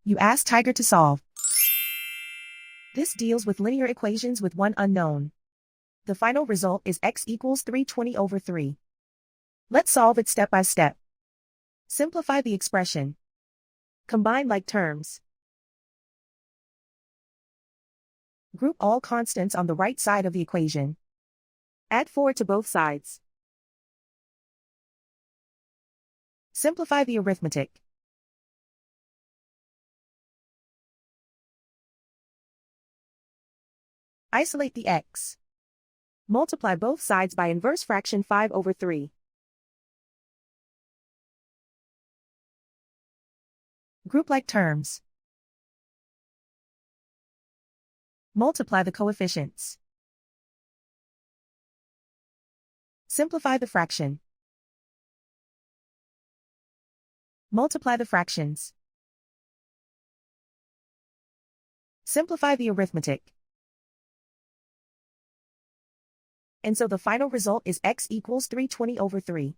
You ask Tiger to solve. This deals with linear equations with one unknown. The final result is x equals 320/3. Let's solve it step by step. Simplify the expression. Combine like terms. Group all constants on the right side of the equation. Add 4 to both sides. Simplify the arithmetic. Isolate the x. Multiply both sides by inverse fraction 5/3. Group like terms. Multiply the coefficients. Simplify the fraction. Multiply the fractions. Simplify the arithmetic. And so the final result is x equals 320/3.